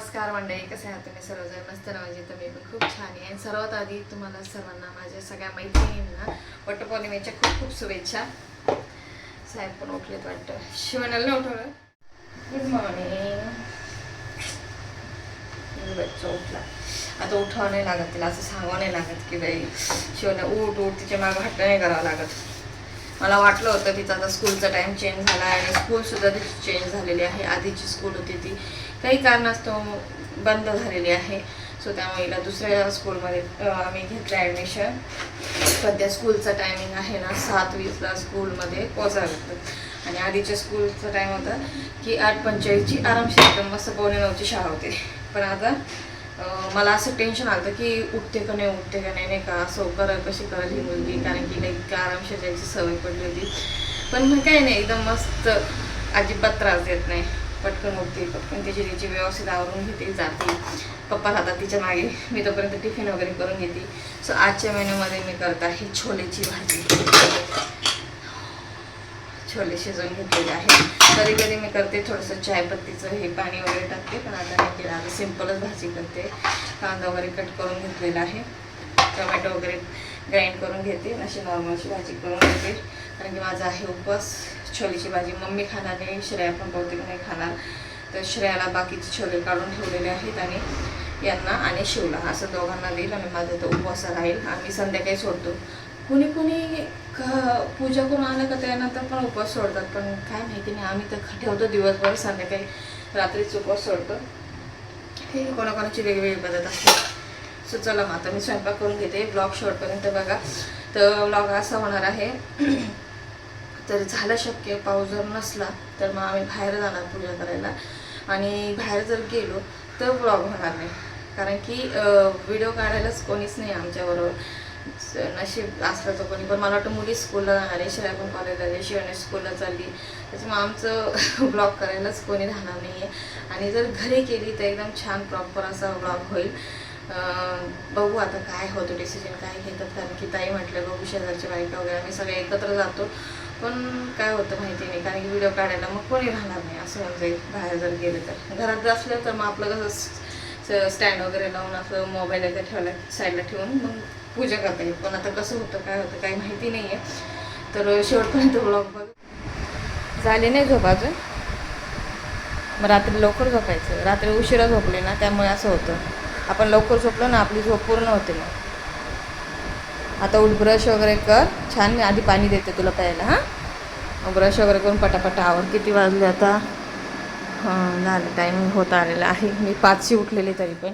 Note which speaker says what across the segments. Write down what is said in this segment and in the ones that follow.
Speaker 1: नमस्कार मंडळी, कसे आहात तुम्ही सर्वजण? मस्त ना. म्हणजे तर मी पण खूप छान आहे. आणि सर्वात आधी तुम्हाला सर्वांना माझ्या सगळ्या मैत्रिणींना वटपौर्णिमेच्या खूप खूप शुभेच्छा. साहेब पण उठलेत वाटतं. शिवण्याला उठवलं. Good morning. बच्चा उठला. आता उठावं नाही लागत तिला, असं सांगावं नाही लागत की बाई शिवण्या उठ उठ, तिच्या मागं हट्ट नाही करावं लागत. मला वाटलं होतं तिचा आता स्कूलचा टाईम चेंज झाला आणि स्कूलसुद्धा तिची चेंज झालेली आहे. आधीची स्कूल होती ती काही कारणास्तव बंद झालेली आहे. सो त्यामुळे हिला दुसऱ्या स्कूलमध्ये आम्ही घेतलं ॲडमिशन. सध्या स्कूलचा टायमिंग आहे ना 7:20ला स्कूलमध्ये पोचावं लागतं आणि आधीच्या स्कूलचा टाईम होता की 8:45ची आरामशीर एकदम मस्त 8:45ची शाळा होती. पण आता मला असं टेन्शन आलं की उठते का नाही नाही का, असं कशी करेल ही मुलगी, कारण की लाईक आरामशीर जायची सवय पडली होती. पण मग काही नाही, एकदम मस्त, अजिबात त्रास देत नाही. पटकन उठते, पटकन तिची व्यवस्थित आवरून घेते, जाते. पप्पा राहतात तिच्या मागे, मी तोपर्यंत टिफिन वगैरे करून घेते. सो आजच्या मेन्यूमध्ये मी करत आहे छोलेची भाजी. छोले शिजवून घेतलेले आहे. कधी कधी मी करते थोडंसं चायपत्तीचं हे पाणी वगैरे टाकते, पण आता नाही केलं. आता सिम्पलच भाजी करते. कांदा वगैरे कट करून घेतलेला आहे, टोमॅटो वगैरे ग्राइंड करून घेते, अशी नॉर्मलची भाजी करून घेते. कारण की माझा आहे उपवास. छोलेची भाजी मम्मी खाणार नाही, श्रेया पण बहुतेक नाही खाणार. तर श्रेयाला बाकीचे छोले काढून ठेवलेले आहेत आणि यांना आणि शिवला असं दोघांना देईल आणि माझा तो उपवास राहील. आम्ही संध्याकाळी सोडतो. कुणी पूजा करून आलं का त्यानंतर पण उपवास सोडतात, पण काय माहिती नाही. आम्ही तर ठेवतो दिवसभर, संध्याकाळी रात्रीच उपवास सोडतो. हे कोणाकोणाची वेगवेगळी पद्धत असते. सो चला मग आता मी स्वयंपाक करून घेते. ब्लॉग शॉर्टपर्यंत बघा. तर ब्लॉग असा होणार आहे, तर झालं शक्य पाऊस जर नसला तर मग आम्ही बाहेर जाणार पूजा करायला. आणि बाहेर जर गेलो तर ब्लॉग होणार नाही, कारण की व्हिडिओ काढायलाच कोणीच नाही आमच्याबरोबर. नशीब असलं तर कोणी, पण मला वाटतं मुली स्कूलला जाणार आहे, श्रेया पण कॉलेजला आहे, शिवानी स्कूलला चालली, त्याच्यामुळे आमचं ब्लॉग करायलाच कोणी राहणार नाही आहे. आणि जर घरी केली तर एकदम छान प्रॉपर असा ब्लॉग होईल. बघू आता काय होतं, डिसिजन काय घेतात. कारण की ताई म्हटलं बघू, शेजारची बायका वगैरे आम्ही सगळे एकत्र जातो, पण काय होतं माहिती नाही. कारण की व्हिडिओ काढायला मग कोणी राहणार नाही असं होऊन जाईल. बाहेर जर गेलं तर, घरात असलं तर मग आपलं कसं स्टँड वगैरे लावून असं मोबाईल वगैरे ठेवला साईडला ठेवून मग पूजा करता येईल. पण आता कसं होतं काय होतं काही माहिती नाही आहे. तर शेवटपर्यंत ब्लॉग बघ. झाले नाही झोप अजून, मग रात्री लवकर झोपायचं. रात्री उशिरा झोपले ना त्यामुळे असं होतं. आपण लवकर झोपलो ना आपली झोप पूर्ण होते. मग आता उठ, ब्रश वगैरे कर छान. मी आधी पाणी देते तुला प्यायला. हां, मग ब्रश वगैरे करून पटापटा आवर. किती वाजले आता? हां, झालं, टायमिंग होत आलेला आहे. मी 5ची उठलेली तरी पण.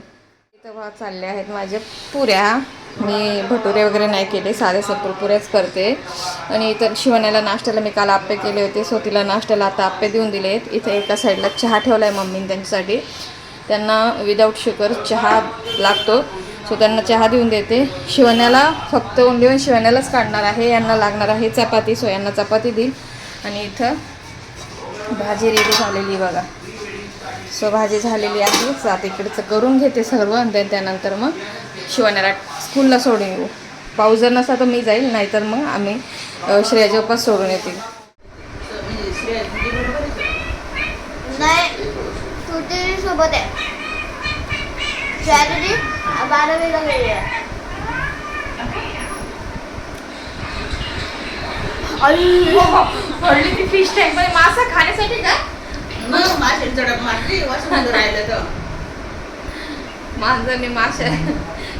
Speaker 1: इथं चालले आहेत माझ्या पुऱ्या. मी भटुरे वगैरे नाही केले, साधे सिंपल पुऱ्याच करते. आणि इतर शिवण्याला नाश्त्याला मी काल आप्पे केले होते, सो तिला नाश्त्याला आता आप्पे देऊन दिले आहेत. इथे एका साईडला चहा ठेवला आहे मम्मीने त्यांच्यासाठी. त्यांना विदाऊट शुगर चहा लागतो, सो त्यांना चहा देऊन देते. शिवण्याला फक्त ओनली शिवण्यालाच काढणार आहे. यांना लागणार आहे चपाती, सो यांना चपाती देईल. आणि इथं भाजी रेडी झालेली बघा. सो भाजी झालेली आहे. आता इकडचं करून घेते सर्व आणि त्यानंतर मग शिवण्याला स्कूलला सोडून येऊ. पाऊस जर नसला तर मी जाईल, नाहीतर मग आम्ही श्रेयाच्या उपास सोडून येतील.
Speaker 2: नाही, तू सोबत आहे. श्रेया 12वीला गेली आहे.
Speaker 1: पडली ती फिश टँक मध्ये मासा खाण्यासाठी का?
Speaker 2: मग मासे झडप मारली, वाशमध्ये राहिलं तर
Speaker 1: मांजरने मासे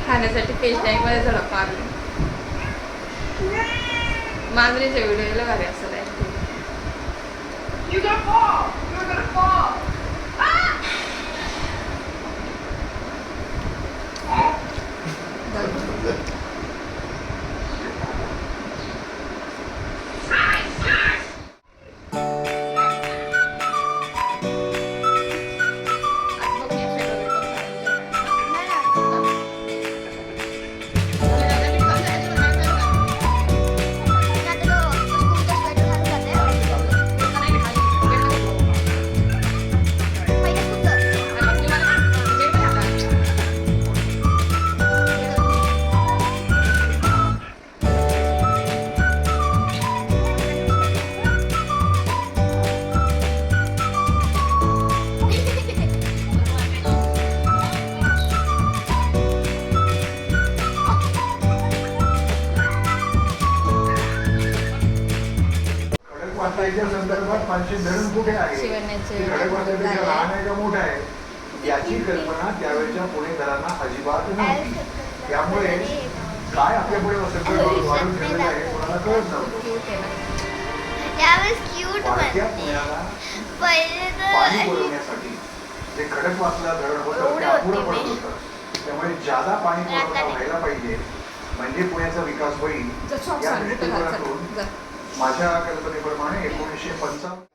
Speaker 1: खाण्यासाठी फिश टँक मध्ये झडप मारली. मांजरीच्या व्हिडिओला भारी असं आहे.
Speaker 3: खडकवासल्याच्या संदर्भात पाचशे धरण कुठे आहे,
Speaker 1: शिवण्याचे
Speaker 3: खडकवासल्यापेक्षा
Speaker 1: झाले.
Speaker 3: लहान आहे का मोठा आहे, याची कल्पना त्यावेळेच्या पुणेकरांना अजिबात नव्हती. त्यामुळे काय आपल्या पुढे वाढून ठेवलेलं आहे कोणाला कळत नव्हतं.
Speaker 1: क्यूट आहे ना.
Speaker 4: त्यावेळेस क्यूट
Speaker 3: वाढत्या
Speaker 4: बनते.
Speaker 3: पुण्याला
Speaker 4: पहिले
Speaker 3: पाणी
Speaker 4: तर
Speaker 3: पुरवण्यासाठी जे खडकवासला धरण होतं
Speaker 4: एवढं
Speaker 3: ते अपुरं
Speaker 4: होते
Speaker 3: पडत
Speaker 4: मी.
Speaker 3: होतं. त्यामुळे ज्यादा पाणी पुरवठा
Speaker 4: आता नाही.
Speaker 3: व्हायला पाहिजे म्हणजे पुण्याचा विकास होईल
Speaker 1: जा, सॉक्स
Speaker 3: या
Speaker 1: आण, कुठं घाल,
Speaker 3: दृष्टिकोनातून
Speaker 1: चल, जा.
Speaker 3: माझ्या कल्पनेप्रमाणे 1955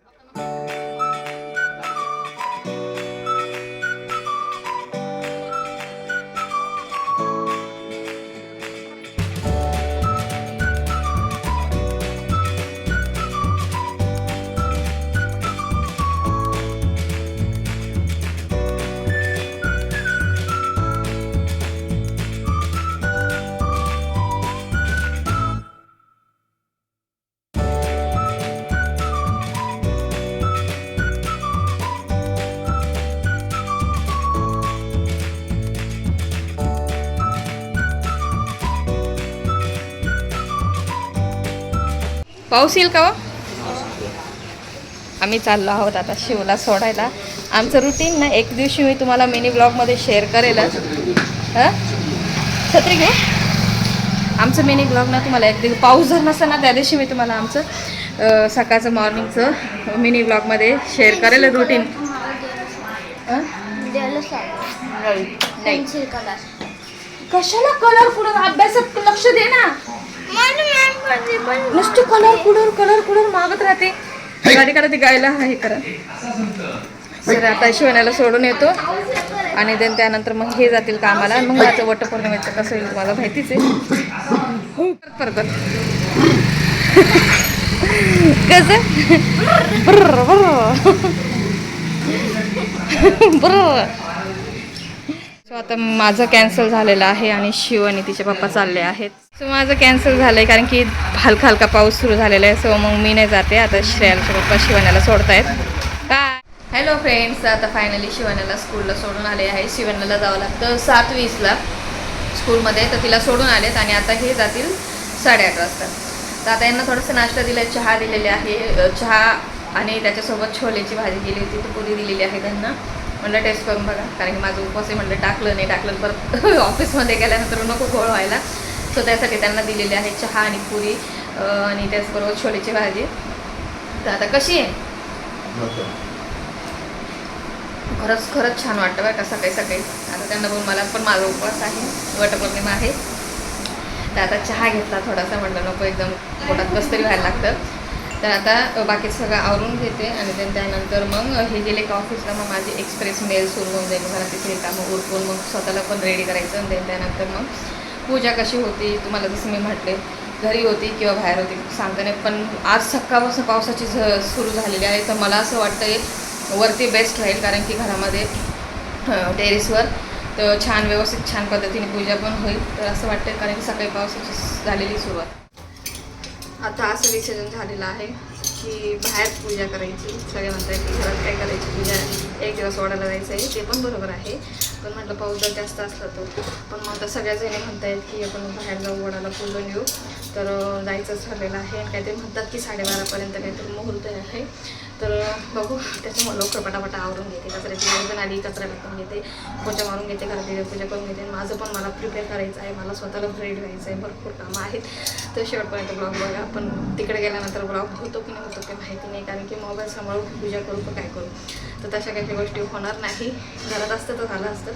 Speaker 1: पाऊस येईल का हो? आम्ही चाललो आहोत आता शिवला सोडायला. आमचं रुटीन ना एक दिवशी मी तुम्हाला मिनी ब्लॉगमध्ये शेअर करेलच. छत्री घेऊ. आमचं मिनी ब्लॉग ना तुम्हाला एक दिवस पाऊस जर नसेल ना त्या दिवशी मी तुम्हाला आमचं सकाळचं मॉर्निंगचं मिनी ब्लॉगमध्ये शेअर करेल रुटीन.
Speaker 4: Pencil colour.
Speaker 1: कशाला कलर कुडर अभ्यासात लक्ष दे ना. नुसते कलर मागत राहते. गाडी करा ते गायला हे करा. सर आता शिवण्याला सोडून येतो आणि देन त्यानंतर मग हे जातील कामाला. मग माझं वटपौर्णिमेचं कसं होईल तुम्हाला माहितीच आहे. परत कसं बरोबर. सो आता माझं कॅन्सल झालेलं आहे आणि शिव आणि तिचे पप्पा चालले आहेत. सो माझं कॅन्सल झालं आहे कारण की हलका हलका पाऊस सुरू झालेला आहे. सो मग मी नाही जाते. आता श्रेयाचे पप्पा शिवण्याला सोडतायत. काय हॅलो फ्रेंड्स, आता फायनली शिवण्याला स्कूलला सोडून आले आहे. शिवण्याला जावं लागतं 7:20ला स्कूलमध्ये, तर तिला सोडून आलेत आणि आता हे जातील 8:30 वाजता. तर आता यांना थोडंसं नाश्ता दिला, चहा दिलेले आहे. चहा आणि त्याच्यासोबत छोलेची भाजी केली होती, ती पुरी दिलेली आहे त्यांना. म्हणलं टेस्ट करून बघा, कारण की माझं उपवास आहे. म्हणलं टाकलं नाही टाकलं परत ऑफिसमध्ये गेल्यानंतर नको घोळ व्हायला. सो त्यासाठी त्यांना दिलेली आहे चहा आणि पुरी आणि त्याचबरोबर छोलेची भाजी. तर आता कशी आहे? खरंच छान वाटतं बरं का सकाळी सकाळी. आता त्यांना बघून मला पण माझा उपवास आहे, वटपौर्णिमा आहे. तर आता चहा घेतला थोडासा, म्हटलं नको एकदम पोटात कस तरी व्हायला लागतं. तर आता बाकी सगळं आवरून घेते आणि त्यानंतर मग हे गेले का ऑफिसला, मग माझी एक्सप्रेस मेल सुरू होऊन जाईल. मला तिथे कामं उरकून मग स्वतःला पण रेडी करायचं. आणि त्यानंतर मग पूजा कशी होती तुम्हाला जसं मी म्हटले, घरी होती किंवा बाहेर होती सांगता नाही. पण आज सकाळपासून पावसाची सुरू झालेली आहे. तर मला असं वाटतं वरती बेस्ट राहील, कारण की घरामध्ये टेरेसवर तर छान व्यवस्थित छान पद्धतीने पूजा पण होईल. तर असं वाटतं कारण की सकाळी पावसाची झालेली सुरुवात. आता असं डिसिजन झालेलं आहे की बाहेर पूजा करायची. सगळे म्हणतात की घरात काय करायची पूजा, एक दिवस वडाला जायचं आहे. ते पण बरोबर आहे, पण म्हटलं पाऊस जर जास्त असला तर. पण मग आता सगळ्याजणी म्हणतायत की आपण बाहेर जाऊ, वडाला फुलून येऊ. तर जायचंच ठरलेलं आहे. काय ते म्हणतात की 12:30पर्यंत काहीतरी मुहूर्त आहे. तर बघू, त्याच्यामुळे लवकर पटापटा आवरून घेते. कचऱ्याची वेळ पण आली, कचरा टाकून घेते, पोचा मारून घेते, घरात पूजा करून घेते. माझं पण मला प्रिपेअर करायचं आहे, मला स्वतःला रेडी व्हायचं आहे, भरपूर कामं आहेत. तर शेवटपर्यंत ब्लॉग बघा. पण तिकडे गेल्यानंतर ब्लॉग होतो की नाही होतो काही माहिती नाही, कारण की मोबाईल सांभाळून पूजा करू का काय करू. तर तशा काही गोष्टी होणार नाही. घरात असतं तर झालं असतं,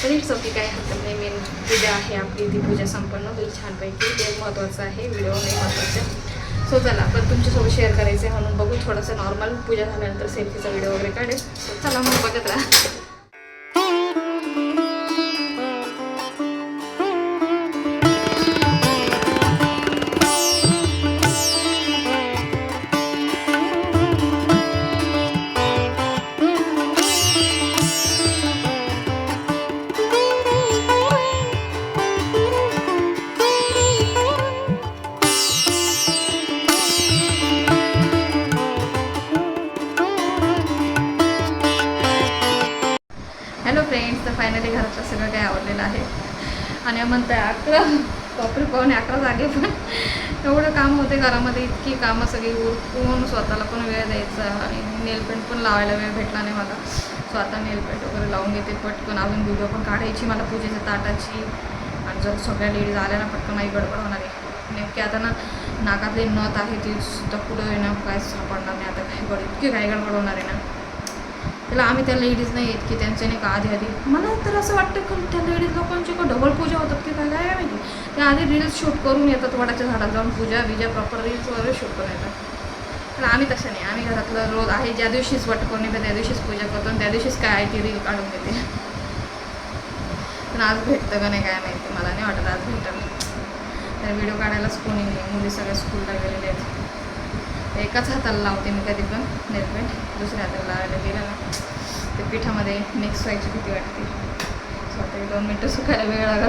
Speaker 1: पण इट्स ओके, काही हरकत नाही. मेन पूजा आहे आपली, ती पूजा संपन्न होईल छानपैकी. ते महत्त्वाचं आहे, व्हिडिओ नाही महत्त्वाचं. सो चला, पण तुमच्यासोबत शेअर करायचं आहे म्हणून बघू. थोडंसं नॉर्मल पूजा झाल्यानंतर सेल्फीचा व्हिडिओ वगैरे काढेल. सो चला मग बघत राहा. हॅलो फ्रेंड्स, तर फायनली घरातलं सगळं काही आवडलेलं आहे आणि म्हणताय 11 कॉपरी 11:15 झाले. पण एवढं काम होते घरामध्ये, इतकी कामं सगळी उरकून स्वतःला पण वेळ द्यायचा आणि नेल पेंट पण लावायला वेळ भेटला नाही मला. स्वतः नेल पेंट वगैरे लावून घेते पटकन. अजून व्हिडिओ पण काढायची मला पूजेच्या ताटाची. आणि जर सगळ्या लेडीज आल्या ना पटकन नाही गडबड होणार आहे. नेमकी आता ना नाकातले नथ आहे ती सुद्धा पुढं येणं काय सापडणार नाही आता. काय गड इतकी काय गडबड होणार आहे ना. त्याला आम्ही त्या लेडीज नाही आहेत की त्यांचे नाही का आधी मला तर असं वाटतं की त्या लेडीज लोकांची का डबल पूजा होतात की काय काय माहिती. ते आधी रील्स शूट करून येतात वडाच्या झाडात जाऊन पूजा बिजा प्रॉपर रील्स वगैरे शूट करून येतात. तर आम्ही तसं नाही. आम्ही घरातलं रोज आहे ज्या दिवशीच वटपौर्णिमा त्या दिवशीच पूजा करतो आणि त्या दिवशीच काय आहे ती रील काढून देते. पण आज भेटतं का नाही काय माहिती. मला नाही वाटत आज भेटतं. तर व्हिडिओ काढायलाच कोणी नाही. मुली सगळ्या स्कूलला गेलेले आहेत. एकाच हाताला लावते मी कधी पण नेल पेंट. दुसऱ्या हाताला लावायला गेलं ना ते पिठामध्ये मिक्स व्हायची भीती वाटते. स्वतः 2 मिनटं सुकायला वेळ लागला.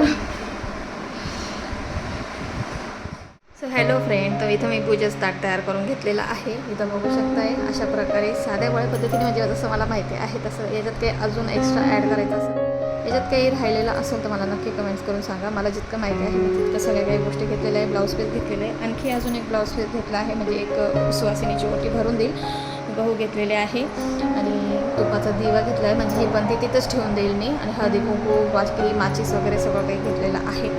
Speaker 1: सो हॅलो फ्रेंड, तर इथं मी पूजेचं ताट तयार करून घेतलेलं आहे. इथं बघू शकताय अशा प्रकारे साध्या गोळ्या पद्धतीने म्हणजे जसं मला माहिती आहे तसं. याच्यात काही अजून एक्स्ट्रा ॲड करायचं असेल, याच्यात काही राहिलेलं असेल तर मला नक्की कमेंट्स करून सांगा. मला जितकं माहिती आहे मी तितकं सगळ्या काही गोष्टी घेतलेल्या आहे. ब्लाऊज पीस घेतलेलं आहे. आणखी अजून एक ब्लाऊज पीस घेतला आहे म्हणजे एक सुवासिनीची ओटी भरून देईल. गहू घेतलेले आहे आणि तुपाचा दिवा घेतला आहे म्हणजे ही पण ती तिथंच ठेवून देईल मी. आणि हळदी कुंकू बाकी माचीस वगैरे सगळं काही घेतलेलं आहे.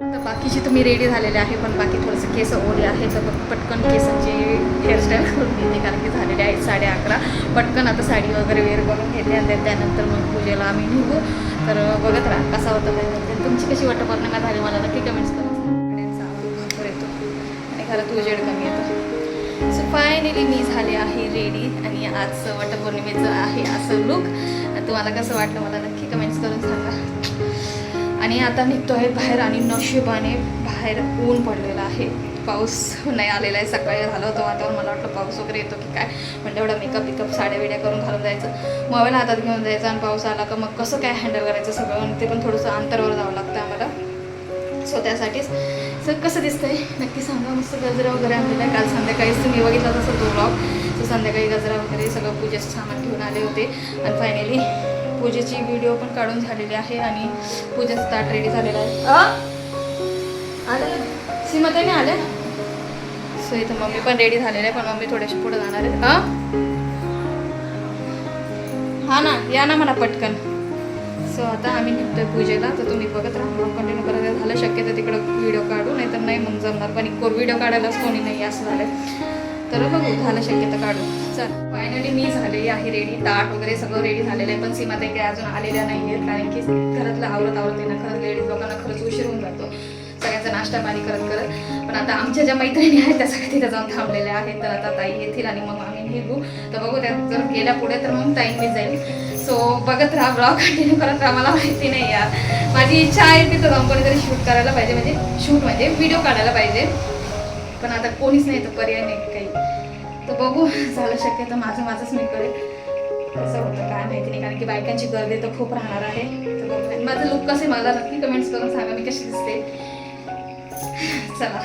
Speaker 1: तर बाकीची तर मी रेडी झालेले आहे पण बाकी थोडंसं केस ओले आहे तर पटकन केसांची हेअरस्टाईल करून घेते कारण की झालेले आहेत 11:30. पटकन आता साडी वगैरे वेअर करून घेते आणि त्यानंतर मग पूजेला आम्ही निघू. तर बघत राहा कसा होता ते. तुमची कशी वटपौर्णिमा झाली मला नक्की कमेंट्स करा. गाड्यांचा आवाज भरपूर येतो आणि घरात उजेड कमी येतो. सो फायनली मी झाले आहे रेडी आणि आज वटपौर्णिमेचं आहे असं लुक. तुम्हाला कसं वाटलं मला नक्की कमेंट्स करून सांगा. आणि आता निघतो आहे बाहेर आणि नशिबाने बाहेर ऊन पडलेलं आहे. पाऊस नाही आलेला आहे. सकाळी झालं होतं वातावरण. मला वाटलं पाऊस वगैरे येतो की काय. म्हणजे एवढा मेकअप साड्या विड्या करून घालून जायचं, मोबाईल हातात घेऊन जायचं आणि पाऊस आला का मग कसं काय हँडल करायचं सगळं. आणि ते पण थोडंसं अंतरावर जावं लागतं आम्हाला. सो त्यासाठीच सर कसं दिसतंय नक्की सांगा. मस्त गजरा वगैरे आणलेला आहे. काल संध्याकाळीच तुम्ही बघितला तसं तो ब्लॉग. तर संध्याकाळी गजरा वगैरे सगळं पूजेचं सामान घेऊन आले होते आणि फायनली पूजेची व्हिडिओ पण काढून झालेली आहे आणि पूजेचं ताट रेडी झालेलं आहे. आलं सीमाताईने आल्या. सो इथं मम्मी पण रेडी झालेलं आहे पण मम्मी थोडेसे पुढे जाणार आहे. हा ना या ना मला पटकन. सो आता आम्ही निघतोय पूजेला. तर तुम्ही बघत राहा ब्लॉग कंटिन्यू करायला. झालं शक्य तर तिकडं व्हिडिओ काढू नाही तर नाही मग जमणार. पण व्हिडिओ काढायलाच कोणी नाही असं झालं. तर बघू झालं शक्य तर काढू. चल फायनली मी झालेली आहे रेडी. ताट वगैरे सगळं रेडी झालेलं आहे पण सीमाताई काही अजून आलेल्या नाही आहेत कारण की घरातलं आवरत ना खरंच लेडीज लोकांना खरंच उशीर होऊन जातो सगळ्यांचा नाश्ता पाणी करत करत. पण आता आमच्या ज्या मैत्रिणी आहेत त्या सगळ्या तिथे जाऊन थांबलेल्या आहेत. तर आता ताई येतील आणि मग आम्ही निघू. तर बघू त्या जर गेल्या पुढे तर मग ताई मी जाईल. सो बघत राहा ब्लॉग कंटिन्यू करत राहा. मला माहिती नाही यार माझी इच्छा आहे तिथं जाऊन कोणीतरी शूट करायला पाहिजे म्हणजे व्हिडिओ काढायला पाहिजे. पण आता कोणीच नाही तर पर्याय नाही काही. तर बघू झालं शक्य तर माझंच मी करेल. कसं होतं काय माहिती नाही कारण की बायकांची गर्दी तर खूप राहणार आहे. तर बघू माझं लुक कसं मला नक्की कमेंट्स करून सांगा मी कशी दिसते. चला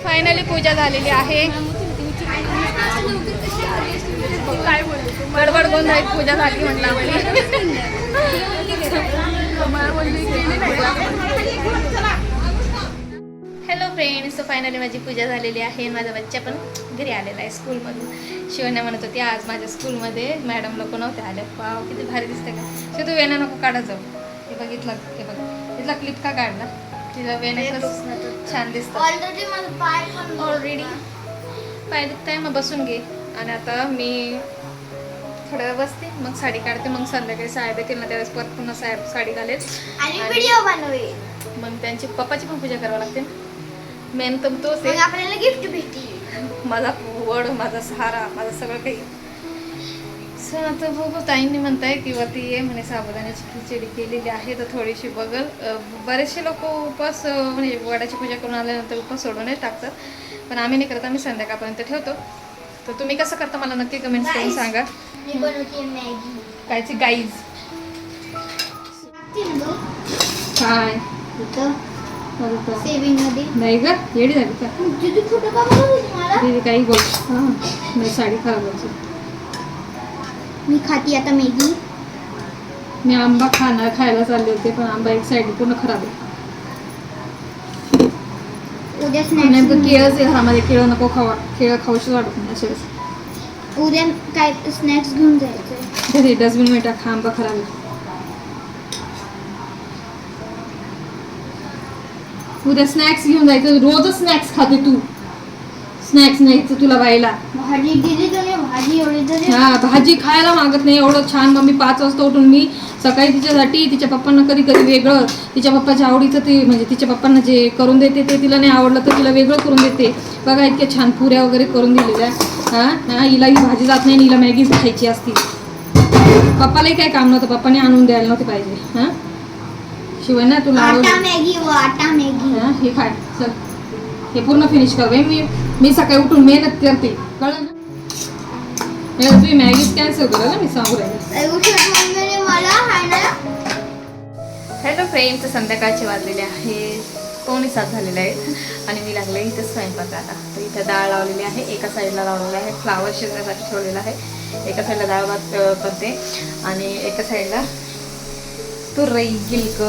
Speaker 1: फायनली पूजा झालेली आहे. गडबड गोंधळात पूजा झाली म्हटलं हॅलो फ्रेंड्स,
Speaker 5: सो फायनली माझी पूजा झालेली आहे. माझा बच्चा पण घरी आलेला आहे स्कूलमधून. शिवण्या म्हणत होती आज माझ्या स्कूलमध्ये मॅडम लोक नव्हते आले. वाव किती भारी दिसते का. शिव तू वेण्या नको काढत जाऊ. हे बघ इथला क्लिप का काढला. तिला वेण्या छान दिसतं.
Speaker 4: ऑलरेडी माझा पाय पण
Speaker 5: ऑलरेडी पाय दुखताय मग बसून घे. आणि आता मी थोड्या वेळ बसते मग साडी काढते. मग संध्याकाळी साहेब येतील ना त्यावेळेस परत पुन्हा साहेब साडी घालेल
Speaker 4: आणि व्हिडिओ बनवेल.
Speaker 5: मग त्यांची पप्पाची पण पूजा करावी लागते. मेन तर तोच
Speaker 4: मग
Speaker 5: आहे
Speaker 4: आपल्याला गिफ्ट भेटेल.
Speaker 5: माझा वड, माझा सहारा, माझं सगळं काही. सर आता बघू ताईंनी म्हणताय की वरती ये म्हणे साबुदाण्याची खिचडी केलेली आहे तर थोडीशी बघल. बरेचसे लोक उपास म्हणजे वडाची पूजा करून आल्यानंतर उपास सोडूनच टाकतात. पण आम्ही नाही करत. आम्ही संध्याकाळपर्यंत ठेवतो. तर तुम्ही कसं करता मला नक्की कमेंट्स करून सांगा.
Speaker 4: मी बनवते मॅगी.
Speaker 5: कायची गाईज काय
Speaker 4: सेविंग मध्ये
Speaker 5: नाही ग येडी झाली का
Speaker 4: तुझी फोटो का बनवली मला?
Speaker 5: दीदी काही बोल. हां नाही साडी खराब व्हायची.
Speaker 4: मी खाती आता मॅगी.
Speaker 5: मी आंबा खायला चालले होते पण आंबा एक साईड पूर्ण खराब आहे.
Speaker 4: उद्या
Speaker 5: नेमकं
Speaker 4: स्नॅक्स
Speaker 5: केळंच आहे घरामध्ये. केळं नको खावा. केळं खाऊशी वाटत नाही अशा वेळेस.
Speaker 4: उद्या काय स्नॅक्स घेऊन जायचं.
Speaker 5: घरी डस्टबिन टाका. आंबा खराब आहे. उद्या स्नॅक्स घेऊन जायचं. रोजच स्नॅक्स खाते तू. स्नॅक्स न्यायचं तुला बाईला.
Speaker 4: भाजी दिली तुला भाजी एवढी तरी.
Speaker 5: हा भाजी खायला मागत नाही. एवढं छान मम्मी 5 वाजता उठून मी सकाळी तिच्यासाठी तिच्या पप्पांना कधी कधी वेगळं तिच्या पप्पाच्या आवडीचं ते म्हणजे तिच्या पप्पांना जे करून देते ते तिला नाही आवडलं तर तिला वेगळं करून देते. बघा इतक्या छान पुऱ्या वगैरे करून दिलेल्या. हां हिला ही भाजी जात नाही. हिला मॅगीच खायची असती. पप्पालाही काय काम नव्हतं. पप्पाने आणून द्यायला नव्हते पाहिजे. हां शिवाय ना तुला
Speaker 4: आटा मॅगी व आटा मॅगी.
Speaker 5: हां हे खाय चल. हे पूर्ण फिनिश कर बाई. मी सकाळी उठून मेहनत करते कळलं ना. तुम्ही मॅगीच कॅन्सल करा ना मी सांगू राहिले.
Speaker 4: मम्मीने मला आहे ना.
Speaker 5: हॅलो फ्रेंड्स संध्याकाळचे वाजलेले आहे 6:45 झालेले आहेत आणि मी लागले इथे स्वयंपाकाला. तर इथे डाळ लावलेली आहे. एका साईडला लावलेली आहे फ्लावर शिजण्यासाठी ठेवलेला आहे. एका साईडला डाळ भात करते आणि एका साईडला तुरई गिलक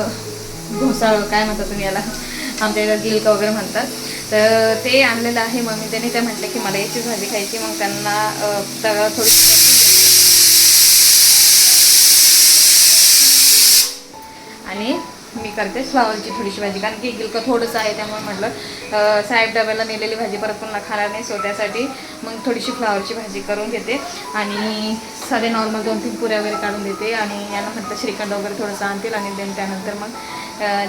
Speaker 5: घोसाळ काय म्हणतात तुम्ही याला. आमच्या इकडे गिलक वगैरे म्हणतात. तर ते आणलेलं आहे मम्मी. त्याने ते म्हटलं की मला याची भाजी खायची. मग त्यांना तव्यावर थोडी आणि मी करते फ्लावरची थोडीशी भाजी. कारण की गिलकं थोडंसं आहे त्यामुळे म्हटलं साहेब डब्याला नेलेली भाजी परत पुन्हा खाणार नाही. सो त्यासाठी मग थोडीशी फ्लावरची भाजी करून घेते आणि साधे नॉर्मल 2-3 पुऱ्या वगैरे काढून देते. आणि यांना म्हटलं श्रीखंड वगैरे थोडंसं आणतील आणि देन त्यानंतर मग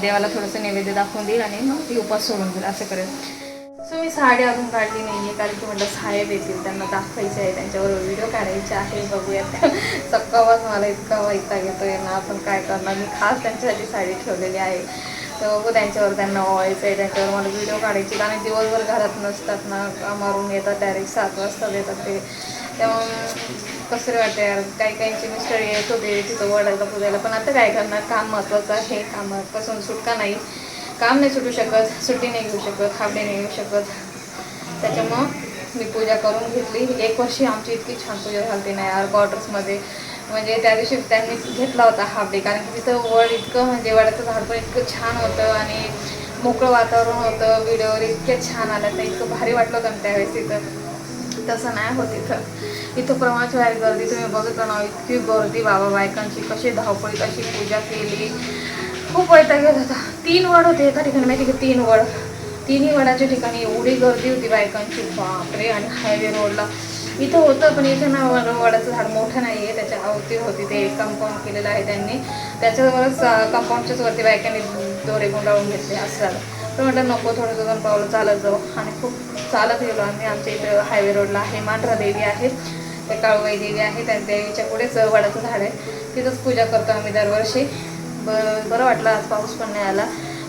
Speaker 5: देवाला थोडंसं नैवेद्य दाखवून देईल आणि मग ती उपास सोडून देईल असं करेल. सो मी साडी अजून काढली नाही आहे कारण की म्हटलं साहेब येतील त्यांना दाखवायचे आहे. त्यांच्याबरोबर व्हिडिओ काढायचे आहे. बघूयात सक्कावाच मला इतका वैताग येतोय ना. आपण काय करणार. मी खास त्यांच्यासाठी साडी ठेवलेली आहे. तर बघू त्यांच्यावर त्यांना ओवायचं आहे. त्यांच्यावर मला व्हिडिओ काढायची. कारण दिवसभर घरात नसतात ना. कामावरून येतात डायरेक्ट 7 वाजता येतात ते. त्यामुळे कसं वाटतं यार. काही मिस्टर येत होते तिथं वडायला पूजायला. पण आता काय करणार. काम महत्त्वाचं आहे. कामापासून सुटका नाही. काम नाही सुटू शकत. सुट्टी नाही घेऊ शकत. हाफ डे नाही घेऊ शकत. त्याच्यामुळं मी पूजा करून घेतली. 1 वर्षी आमची इतकी छान पूजा झाली नाही यार क्वार्टर्समध्ये. म्हणजे त्या दिवशी त्यांनी घेतला होता हाफ डे. कारण की तिथं वड इतकं म्हणजे वडाचं झाड पण इतकं छान होतं आणि मोकळं वातावरण होतं. व्हिडिओवर इतक्या छान आल्या तर इतकं भारी वाटलं होतं त्यावेळेस. तिथं तसं नाही होत. इथं प्रमाणाची बाहेर गर्दी तुम्ही बघितलं ना. इतकी गर्दी बाबा बायकांची. कशी धावपळीत अशी पूजा केली. खूप वैताग येत होता. 3 वड होते एका ठिकाणी माहिती की 3 वड. 3ही वडाच्या ठिकाणी एवढी गर्दी होती बायकांची बापरे. आणि हायवे रोडला इथं होतं पण इथं ना वडाचं झाड मोठं नाही आहे. त्याच्या अवती होती ते कंपाऊंड केलेलं आहे त्यांनी. त्याच्यावरच कंपाऊंडच्याच वरती बायकांनी दोरे गुंडाळून घेतले असं झालं. तर म्हटलं नको थोडंसं 2 पावलं चालत जाऊ. आणि खूप चालत गेलो आम्ही. आमच्या इथं हायवे रोडला आहे मांढरा देवी आहे. ते काळूबाई देवी आहे. त्या देवीच्या पुढेच वडाचं झाड आहे. तिथंच पूजा करतो आम्ही दरवर्षी. बरं वाटलं आज पाऊस पण नाही आला.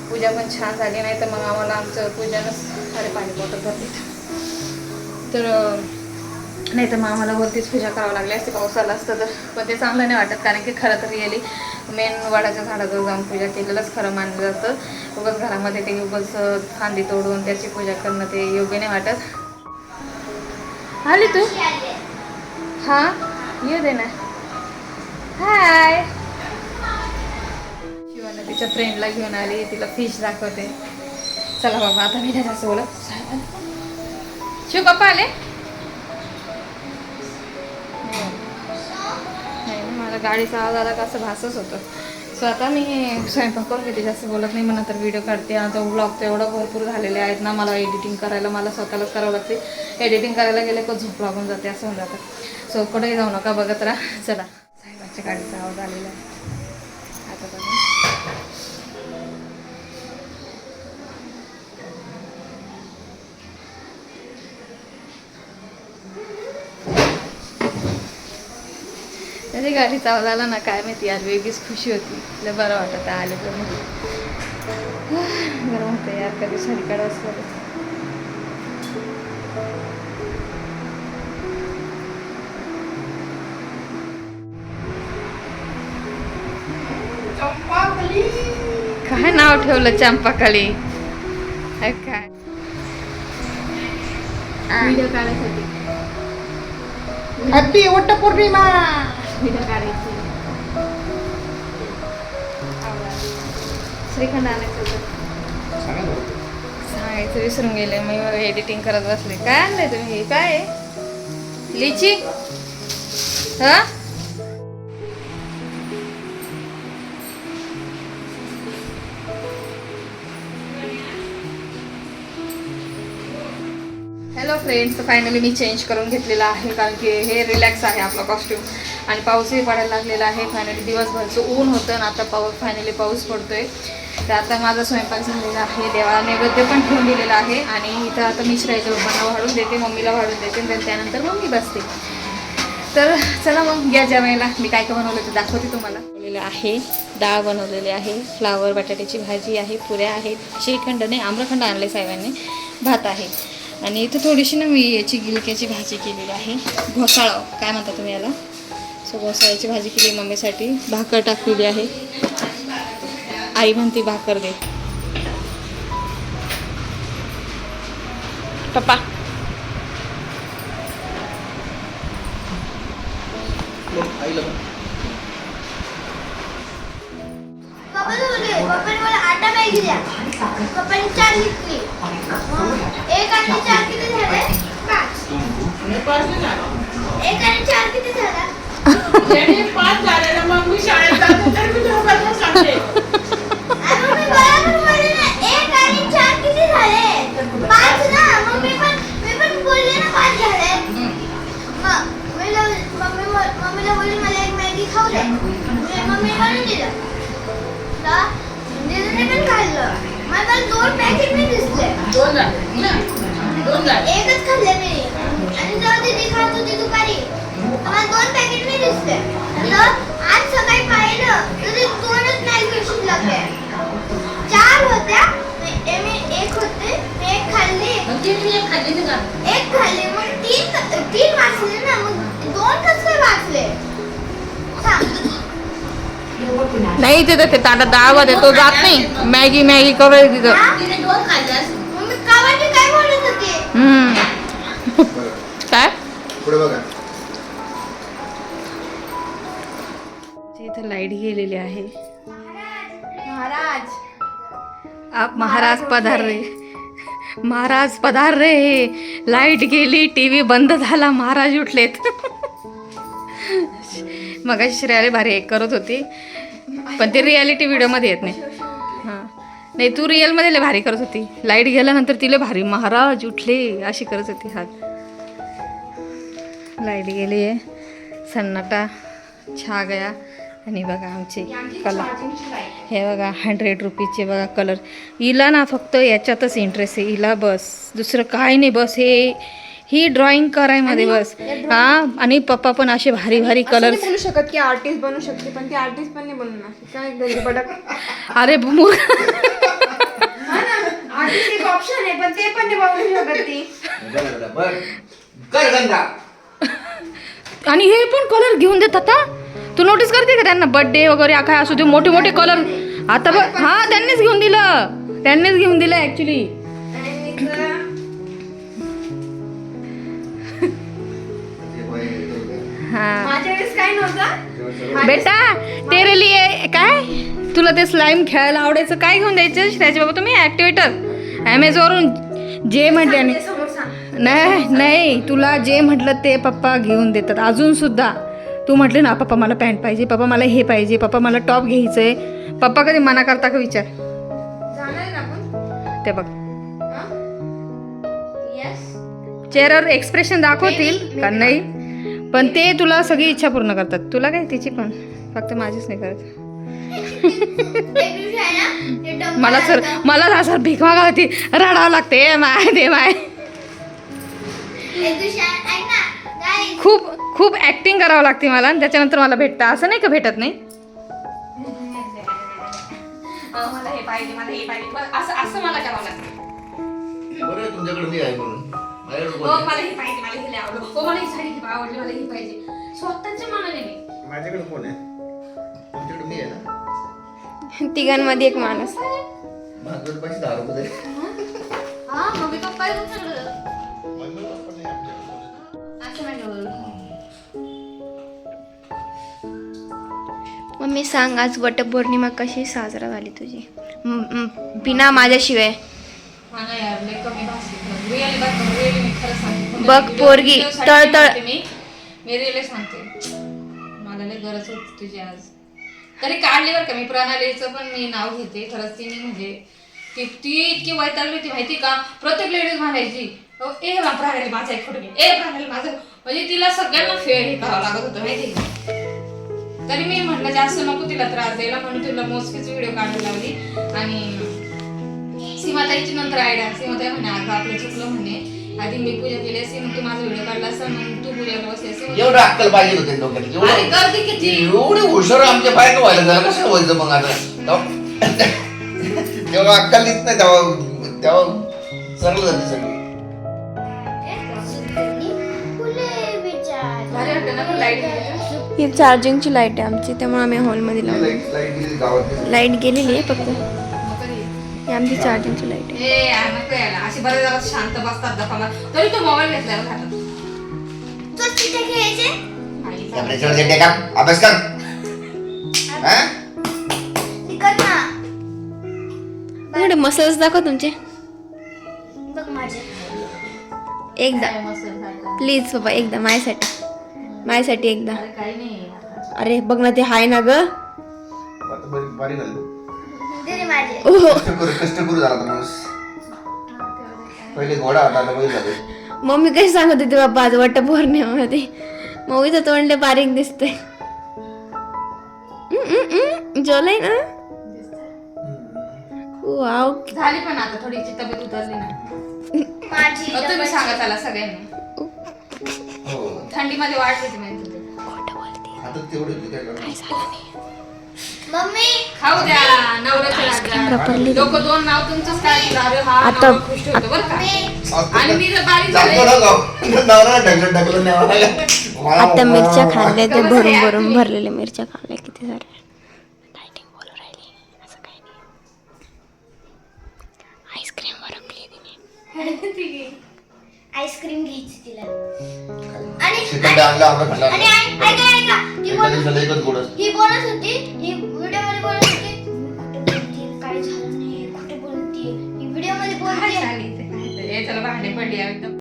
Speaker 5: पूजा पण छान झाली. नाही तर मग आम्हाला आमचं पूजानंच अरे पाणी बॉटल भरली तर नाही तर मग आम्हाला वरतीच पूजा करावं लागली असते पाऊस आला असतं तर. पण ते चांगलं नाही वाटत कारण की खरं तर रिअली मेन वडाच्या झाडाजवळ जाऊन पूजा केलेलंच खरं मानलं जातं. उगाच घरामध्ये ते उगाच फांदी तोडून त्याची पूजा करणं ते योग्य नाही वाटत. आली तू? हां येऊ दे ना. हाय. शिवाना तिच्या फ्रेंडला घेऊन आली. तिला फिश दाखवते. चला बाबा आता मी जास्त बोलत. शिव पप्पा आले नाही ना, मला गाडीचा आवाज आला का असं भासच होतं. सो आता मी स्वयंपाक करून घेते, जास्त बोलत नाही. म्हणा तर व्हिडिओ काढते. आता व्लॉग तर एवढं भरपूर झालेले आहेत ना, मला एडिटिंग करायला मला स्वतःलाच करावं लागते. एडिटिंग करायला गेले का झोप लागून जाते, असं होऊन जातं. सो कुठेही जाऊ नका, बघत राहा. चला साहेबांच्या गाडीचा आवाज आलेला आहे आता बघा. त्याची गाडीचा आवाज आला ना, काय माहिती यार, वेगळीच खुशी होती. लय बरं वाटत आले तर. गरम होतं यार, कधी सरीकडे असलं. काय नाव ठेवलं चंपाकली? काय व्हिडिओ काढायसाठी
Speaker 2: हॅपी वटपौर्णिमा.
Speaker 5: व्हिडिओ काढायची. श्रीखंड आणायचं होतं, सांगायचं विसरून गेले. मी एडिटिंग करत बसले. काय आणलंय तुम्ही? हे काय आहे? लिची? हा हॅलो फ्रेंड्स, फायनली मी चेंज करून घेतलेला आहे, कारण की हे रिलॅक्स आहे आपला कॉस्ट्यूम. आणि पाऊसही पडायला लागलेला आहे. फायनली दिवसभरचं ऊन होतं आणि आता फायनली पाऊस पडतोय. तर आता माझा स्वयंपाक झालेला आहे, देवाला नैवेद्य पण ठेवून दिलेला आहे. आणि इथं आता मी श्रेयाच्या पप्पांना वाढून देते, मम्मीला वाढून देते, आणि त्यानंतर मम्मी बसते. तर चला मग या जेवायला. मी काय काय बनवलं ते दाखवते तुम्हाला. बनवलेलं आहे, डाळ बनवलेली आहे, फ्लावर बटाट्याची भाजी आहे, पुऱ्या आहेत, श्रीखंड नाही आम्रखंड आणले साहेबांनी, भात आहे. आणि इथं थोडीशी ना मी याची गिलक्याची भाजी केलेली आहे, घोसाळं काय म्हणता तुम्ही याला. सो घोसाळ्याची भाजी केली मम्मीसाठी. भाकर टाकलेली आहे, आई म्हणते भाकर दे. पप्पा
Speaker 4: पप्पाने मला आटा मॅगी द्या. पप्पाने 4 घेतली. एक आणि 4 किती झाले? 5. एक आणि 4 किती झाला?
Speaker 2: त्याने 5 झाले ना, मग मी शाळेत जाते तर मी तुला बरोबर सांगते.
Speaker 4: अरे मी बरोबर बोलले ना, 1 आणि 4 किती झाले? 5 ना. मग मी पण बोलले ना 5 झाले. मम्मीला बोलली मला एक मॅगी खाऊ दे. मम्मी बनवून दिलं. दीदीने पण खाल्लं. मला 2 पॅकेट नाही दिसले.
Speaker 2: 2 झाले ना, 2 झाले.
Speaker 4: एकच खाल्ले मी. आणि जेव्हा दीदी खात होती दुपारी, मला 2 पॅकेट नाही दिसले. आज सकाळी पाहिलं तर 2च मॅगी शिल्लक आहे. 4 होत्या, मी एक होते, मी एक खाल्ली.
Speaker 2: मग ती मी एक खाल्ली ना.
Speaker 4: एक खाल्ली, मग 3 वाचले ना. मग 2 कसं वाचले सांग.
Speaker 5: नाही ते ताटात डाळ भात आहे, तो जात नाही. मॅगी करूया तिथं.
Speaker 2: तिने 2 खाल्ल्यास.
Speaker 4: मम्मी कावाची काय बोलत होती?
Speaker 5: काय
Speaker 3: पुढे बघा.
Speaker 5: इथं लाईट गेलेली आहे.
Speaker 4: महाराज
Speaker 5: आप महाराज पधार रे, महाराज पधार रे. लाईट गेली, टीव्ही बंद झाला, महाराज उठलेत. मगाशी श्रेयाला भारी एक करत होती, पण ते रियालिटी व्हिडिओमध्ये येत नाही. हां नाही, तू रिअलमध्ये लय भारी करत होती. लाईट गेल्यानंतर तिला भारी महाराज उठले अशी करत होती. हा लाईट गेली आहे, सन्नाटा छा गया. आणि बघा आमचे कलर, हे बघा 100 रुपीजचे बघा कलर. हिला ना फक्त याच्यातच इंटरेस्ट आहे, हिला बस दुसरं काय नाही, बस ही ड्रॉइंग करायमध्ये बस. हा आणि पप्पा पण असे भारी भारी कलर.
Speaker 6: बोलू शकत की आर्टिस्ट बनू शकते, पण ती आर्टिस्ट पण नाही बनणार. काय गंदी पडक.
Speaker 5: अरे
Speaker 6: आर्टिस्ट एक ऑप्शन आहे, पण ते पण नाही बनवू शकत ती.
Speaker 5: आणि हे पण कलर घेऊन देतात. तू नोटीस करते का त्यांना बर्थडे वगैरे काय असू दे, मोठे मोठे कलर. आता बघ, हा त्यांनीच घेऊन दिलं ऍक्च्युली.
Speaker 6: माझ्या वेळेस काय नव्हतं.
Speaker 5: बेटा तेरे लिए काय तुला ते स्लाइम खेळायला आवडायचं, काय घेऊन द्यायचं त्याचे बाबा तुम्ही ऍक्टिवेटर. ॲमेझॉनवरून जे म्हटले नाही तुला जे म्हटलं ते पप्पा घेऊन देतात. अजून सुद्धा तू म्हटले ना पप्पा मला पॅन्ट पाहिजे, पप्पा मला हे पाहिजे, पप्पा मला टॉप घ्यायचं आहे, पप्पा कधी मना करता का विचार. ते बघ चेहऱ्यावर एक्सप्रेशन दाखवतील का नाही, पण ते तुला सगळी इच्छा पूर्ण करतात. तुला काय तिची पण, फक्त माझीच नाही करत. मला असं भीक मागा होती, रडावं लागते माय दे माय. खूप ऍक्टिंग करावं लागते मला आणि त्याच्यानंतर मला भेटतं. असं नाही का भेटत नाही. मला हे पाहिजे, मला हे पाहिजे, असं मला करावं लागतं.
Speaker 3: बरं तुमच्याकडे मी आहे म्हणून
Speaker 5: मला हे पाहिजे, मला हे आवडलं, मला ही साडी आवडली, मला हे पाहिजे. स्वतःच्या मनाने मी.
Speaker 3: माझ्याकडे कोण आहे? तुमच्याकडे मी आहे ना.
Speaker 6: तिघांमध्ये एक माणूस.
Speaker 3: माझ्याकडे पैसे 10 रुपये तरी.
Speaker 5: मम्मी पप्पा
Speaker 6: मम्मी सांग आज वटपौर्णिमा कशी साजरा झाली तुझी बिना माझ्याशिवाय. बघ पोरगी तळतळ.
Speaker 5: मी रिअली सांगते, मला लय गरज होती तुझी आज. तरी काढली बरं का मी प्रणालीचं पण मी नाव घेते. खरंच तिने म्हणजे ती इतकी वैतागली होती माहिती का. प्रत्येक लेडीज म्हणायची ए प्रणाली माझा एक फोटो घे, ए प्रणाली माझं. म्हणजे तिला सगळ्यांना फेर हे करावं लागत होतं माहिती का. तरी मी म्हटलं जास्त नको तिला त्रास द्यायला म्हणून तिला मोजकीच व्हिडिओ काढायला लावली. आणि सीमाताईची नंतर आयडिया, सीमाताई म्हणे अगं आपलं चुकलं म्हणे, आधी मी पूजा केली असती, मग तू माझा व्हिडिओ काढला असता, मग तू पूजाला बसली असती.
Speaker 7: एवढं अक्कल पाहिजे होते डोक्यात.
Speaker 5: गर्दी किती.
Speaker 7: एवढे हुशार आमच्या बायका व्हायला झालं कसं व्हायचं मग आता. तेव्हा अक्कल येत नाही, तेव्हा सरळ जाते सगळी.
Speaker 5: भारी वाटतं ना पण लाईट गेली.
Speaker 6: ही चार्जिंगची लाईट आहे आमची, त्यामुळे आम्ही हॉलमध्ये लावली. लाईट गेलेली आहे फक्त. ही आमची चार्जिंगची लाईट आहे.
Speaker 5: ए नको यायला, अशी बरेच जरा शांत बसतात दफाला. तरी तो मोबाईल घेतल्यावर खातात.
Speaker 7: अभ्यास कर.
Speaker 6: एवढे मसल्स दाखव तुमचे एकदा प्लीज बाबा, एकदा माझ्यासाठी एकदा.
Speaker 5: काही नाही.
Speaker 6: अरे बघ ना ते हाय ना ग.
Speaker 7: बारी झाली.
Speaker 6: ओहो
Speaker 7: कष्ट करू झाला माणूस. पहिले घोडा होता, आता बैल झाले.
Speaker 6: मम्मी काही सांगत होती बाबा आज वटपौर्णिमेमध्ये. मम्मीचं तोंड बारीक दिसतंय. जेवलंय ना. वाव.
Speaker 5: झाली पण आता थोडीची तब्येत उतरली ना. तुम्ही सांगा त्याला सगळ्यांनी. थंडीमध्ये वाढली ती माहिती.
Speaker 7: आता तेवढं
Speaker 4: मम्मी
Speaker 5: खाऊ द्या नवऱ्याचं. लोक दोन नाव तुमचंच काढतील. अरे हा
Speaker 6: आता-
Speaker 5: नवरा खुश होतो बरं का. आणि मी जर बारीक झाले
Speaker 6: आता मिरच्या खाल्ल्या, ते भरून भरून भरलेल्या मिरच्या खाल्ल्या किती साऱ्या. डायटिंग बोलू राहिली असं काही नाही. आईस्क्रीम भरवली तिने.
Speaker 4: आईस्क्रीम घ्यायची तिला.
Speaker 7: श्रीखंड आणला, आम्ही खाल्ला.
Speaker 4: आणि ऐका ती
Speaker 7: एकच गोड असतं.
Speaker 4: ही बोलत होती, ही व्हिडिओ मध्ये बोलत होती, कुठे बोलते काय झालं नाही, कुठे बोलते, ही व्हिडिओ मध्ये बोलते.
Speaker 5: चला भांडे पडली एकदम.